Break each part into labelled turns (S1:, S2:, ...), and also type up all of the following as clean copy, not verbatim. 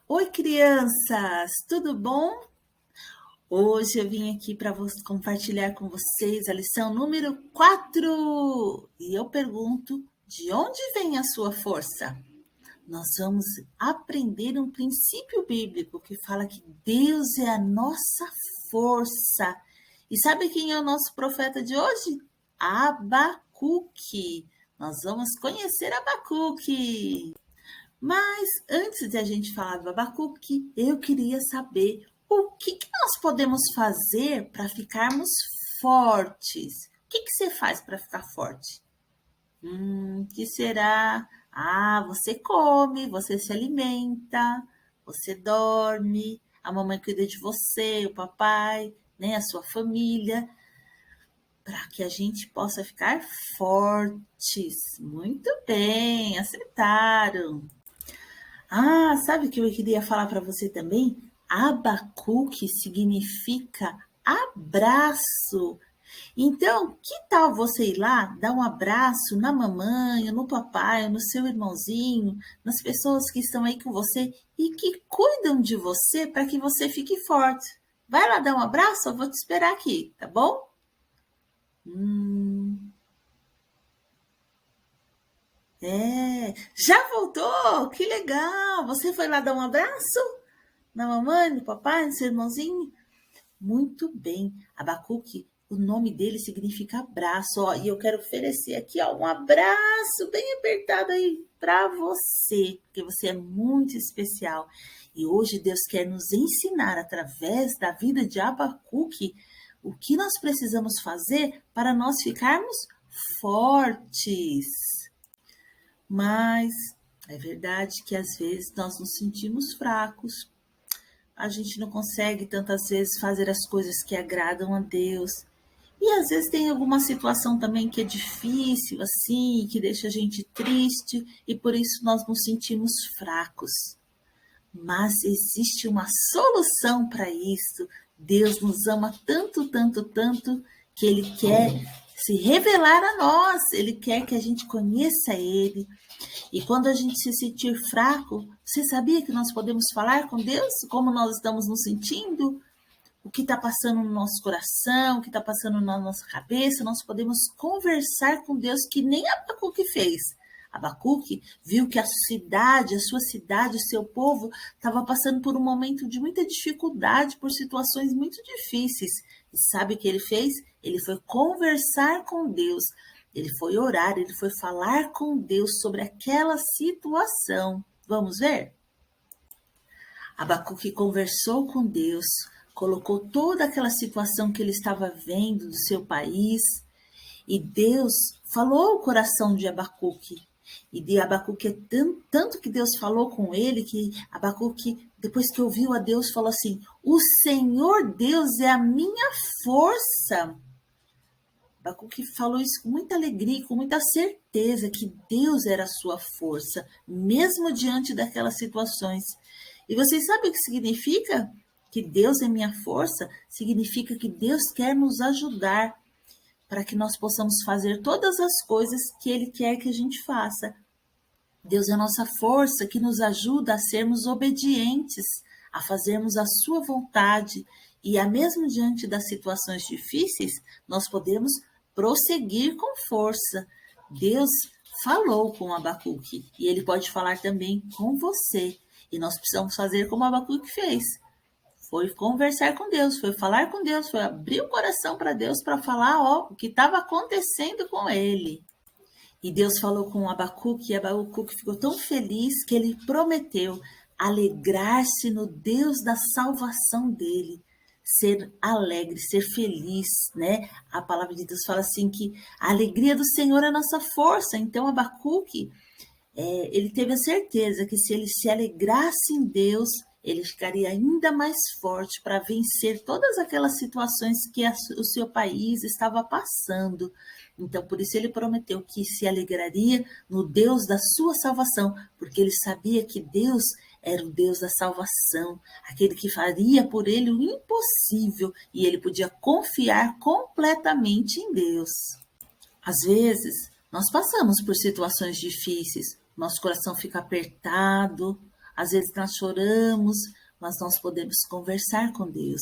S1: Oi, crianças, tudo bom? Hoje eu vim aqui para compartilhar com vocês a lição número 4. E eu pergunto: de onde vem a sua força? Nós vamos aprender um princípio bíblico que fala que Deus é a nossa força. E sabe quem é o nosso profeta de hoje? Abacuque. Nós vamos conhecer Abacuque. Mas antes de a gente falar do Abacuque, eu queria saber o que nós podemos fazer para ficarmos fortes. O que você faz para ficar forte? Que será? Ah, você come, você se alimenta, você dorme, a mamãe cuida de você, o papai, né, a sua família, para que a gente possa ficar fortes. Muito bem, acertaram. Ah, sabe o que eu queria falar para você também? Abacuque significa abraço. Então, que tal você ir lá, dar um abraço na mamãe, no papai, no seu irmãozinho, nas pessoas que estão aí com você e que cuidam de você para que você fique forte. Vai lá dar um abraço, eu vou te esperar aqui, tá bom? Já voltou? Que legal! Você foi lá dar um abraço na mamãe, no papai, no seu irmãozinho? Muito bem. Abacuque, o nome dele significa abraço, ó, e eu quero oferecer aqui, ó, um abraço bem apertado aí para você, porque você é muito especial. E hoje Deus quer nos ensinar através da vida de Abacuque o que nós precisamos fazer para nós ficarmos fortes. Mas é verdade que às vezes nós nos sentimos fracos, a gente não consegue tantas vezes fazer as coisas que agradam a Deus. E às vezes tem alguma situação também que é difícil, assim, que deixa a gente triste, e por isso nós nos sentimos fracos. Mas existe uma solução para isso. Deus nos ama tanto, tanto, tanto, que Ele quer se revelar a nós, Ele quer que a gente conheça Ele. E quando a gente se sentir fraco, você sabia que nós podemos falar com Deus como nós estamos nos sentindo? O que está passando no nosso coração, o que está passando na nossa cabeça, nós podemos conversar com Deus que nem Abacuque fez. Abacuque viu que a sua cidade, o seu povo estava passando por um momento de muita dificuldade, por situações muito difíceis. E sabe o que ele fez? Ele foi conversar com Deus, ele foi orar, ele foi falar com Deus sobre aquela situação. Vamos ver? Abacuque conversou com Deus, colocou toda aquela situação que ele estava vendo do seu país, e Deus falou ao coração de Abacuque. E de Abacuque é tanto que Deus falou com ele, que Abacuque, depois que ouviu a Deus, falou assim: o Senhor Deus é a minha força. Abacuque falou isso com muita alegria, com muita certeza que Deus era a sua força, mesmo diante daquelas situações. E vocês sabem o que significa? Que Deus é minha força? Significa que Deus quer nos ajudar para que nós possamos fazer todas as coisas que Ele quer que a gente faça. Deus é a nossa força que nos ajuda a sermos obedientes, a fazermos a sua vontade. E a mesmo diante das situações difíceis, nós podemos prosseguir com força. Deus falou com Abacuque e ele pode falar também com você. E nós precisamos fazer como Abacuque fez. Foi conversar com Deus, foi falar com Deus, foi abrir o coração para Deus para falar o que estava acontecendo com ele. E Deus falou com Abacuque, e Abacuque ficou tão feliz que ele prometeu alegrar-se no Deus da salvação dele, ser alegre, ser feliz, né? A palavra de Deus fala assim que a alegria do Senhor é a nossa força. Então Abacuque, ele teve a certeza que se ele se alegrasse em Deus, ele ficaria ainda mais forte para vencer todas aquelas situações que o seu país estava passando. Então, por isso ele prometeu que se alegraria no Deus da sua salvação, porque ele sabia que Deus era o Deus da salvação, aquele que faria por ele o impossível, e ele podia confiar completamente em Deus. Às vezes, nós passamos por situações difíceis, nosso coração fica apertado, Às vezes nós choramos, mas nós podemos conversar com Deus.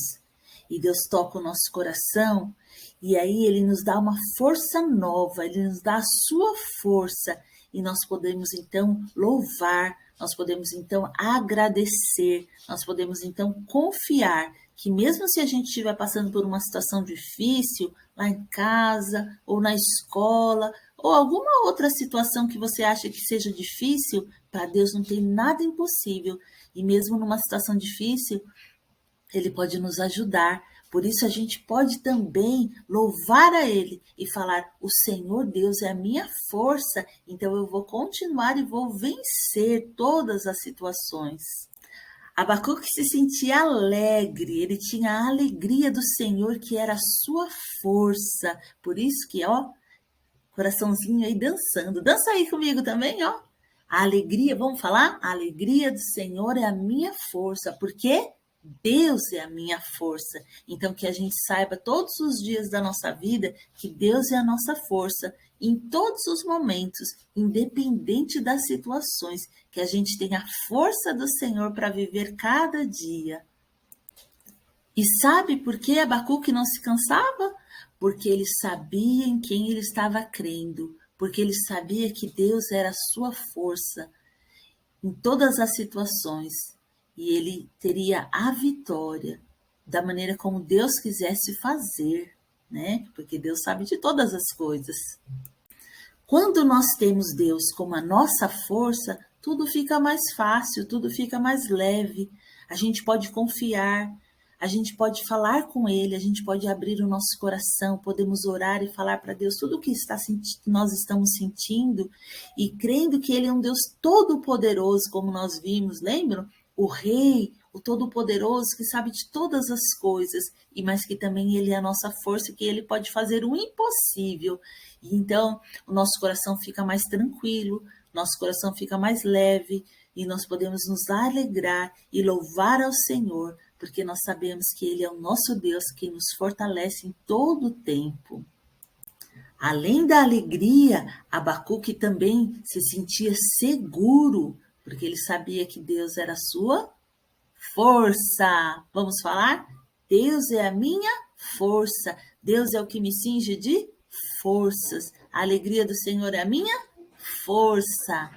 S1: E Deus toca o nosso coração e aí Ele nos dá uma força nova, Ele nos dá a sua força e nós podemos então louvar, nós podemos então agradecer, nós podemos então confiar que mesmo se a gente estiver passando por uma situação difícil, lá em casa ou na escola, ou alguma outra situação que você acha que seja difícil, para Deus não tem nada impossível. E mesmo numa situação difícil, Ele pode nos ajudar. Por isso a gente pode também louvar a Ele e falar: o Senhor Deus é a minha força, então eu vou continuar e vou vencer todas as situações. Abacuque se sentia alegre, ele tinha a alegria do Senhor que era a sua força. Por isso que, coraçãozinho aí dançando. Dança aí comigo também, ó. A alegria, vamos falar? A alegria do Senhor é a minha força, porque Deus é a minha força. Então, que a gente saiba todos os dias da nossa vida que Deus é a nossa força em todos os momentos, independente das situações, que a gente tenha a força do Senhor para viver cada dia. E sabe por que Abacuque não se cansava? Porque ele sabia em quem ele estava crendo, porque ele sabia que Deus era a sua força em todas as situações e ele teria a vitória da maneira como Deus quisesse fazer, né? Porque Deus sabe de todas as coisas. Quando nós temos Deus como a nossa força, tudo fica mais fácil, tudo fica mais leve. A gente pode confiar, a gente pode falar com Ele, a gente pode abrir o nosso coração, podemos orar e falar para Deus tudo o que nós estamos sentindo e crendo que Ele é um Deus todo-poderoso, como nós vimos, lembram? O Rei, o Todo-Poderoso, que sabe de todas as coisas, mas que também Ele é a nossa força, que Ele pode fazer o impossível. E então, o nosso coração fica mais tranquilo, nosso coração fica mais leve, e nós podemos nos alegrar e louvar ao Senhor, porque nós sabemos que Ele é o nosso Deus, que nos fortalece em todo o tempo. Além da alegria, Abacuque também se sentia seguro, porque ele sabia que Deus era a sua força. Vamos falar? Deus é a minha força. Deus é o que me cinge de forças. A alegria do Senhor é a minha força.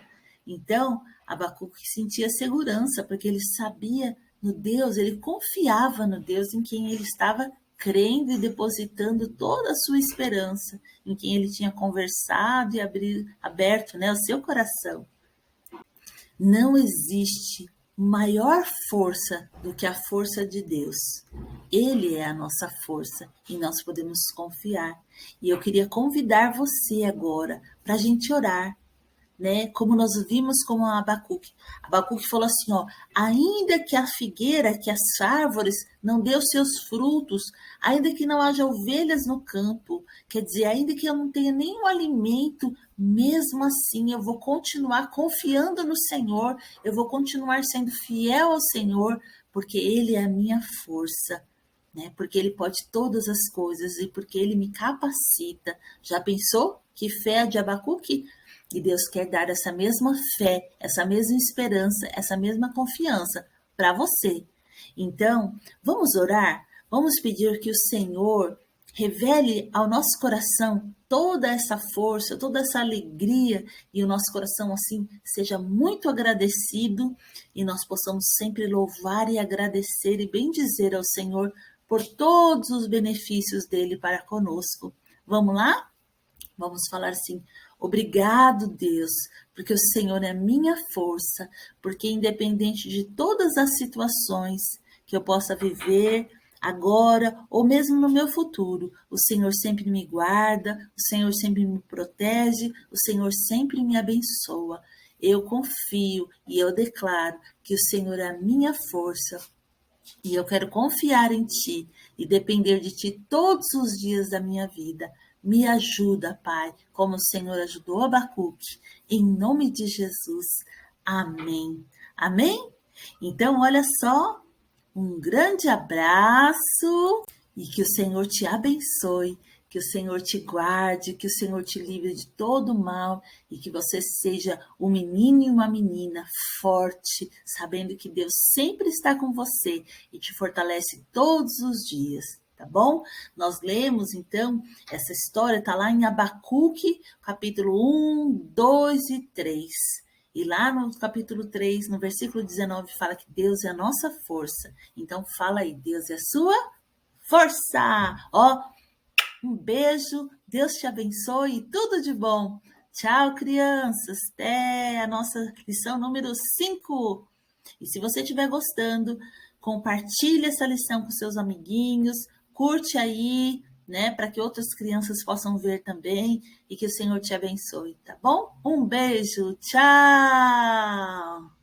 S1: Então, Abacuque sentia segurança, porque ele sabia no Deus, ele confiava no Deus em quem ele estava crendo e depositando toda a sua esperança, em quem ele tinha conversado e aberto, né, o seu coração. Não existe maior força do que a força de Deus. Ele é a nossa força e nós podemos confiar. E eu queria convidar você agora para a gente orar, né? Como nós vimos com Abacuque. Abacuque falou assim, ainda que a figueira, que as árvores não dê os seus frutos, ainda que não haja ovelhas no campo, quer dizer, ainda que eu não tenha nenhum alimento, mesmo assim eu vou continuar confiando no Senhor, eu vou continuar sendo fiel ao Senhor, porque Ele é a minha força, né? Porque Ele pode todas as coisas e porque Ele me capacita. Já pensou que fé de Abacuque? E Deus quer dar essa mesma fé, essa mesma esperança, essa mesma confiança para você. Então, vamos orar? Vamos pedir que o Senhor revele ao nosso coração toda essa força, toda essa alegria e o nosso coração assim seja muito agradecido e nós possamos sempre louvar e agradecer e bendizer ao Senhor por todos os benefícios dele para conosco. Vamos lá? Vamos falar assim: obrigado, Deus, porque o Senhor é a minha força, porque independente de todas as situações que eu possa viver agora ou mesmo no meu futuro, o Senhor sempre me guarda, o Senhor sempre me protege, o Senhor sempre me abençoa. Eu confio e eu declaro que o Senhor é a minha força e eu quero confiar em Ti e depender de Ti todos os dias da minha vida. Me ajuda, Pai, como o Senhor ajudou Abacuque, em nome de Jesus. Amém. Amém? Então, olha só, um grande abraço e que o Senhor te abençoe, Que o Senhor te guarde, que o Senhor te livre de todo mal e que você seja um menino e uma menina forte, sabendo que Deus sempre está com você e te fortalece todos os dias, tá bom? Nós lemos, então, essa história está lá em Abacuque, capítulo 1, 2 e 3. E lá no capítulo 3, no versículo 19, fala que Deus é a nossa força. Então fala aí, Deus é a sua força! Ó, um beijo, Deus te abençoe e tudo de bom. Tchau, crianças. Até a nossa lição número 5. E se você estiver gostando, compartilhe essa lição com seus amiguinhos, curte aí, né, para que outras crianças possam ver também e que o Senhor te abençoe, tá bom? Um beijo, tchau!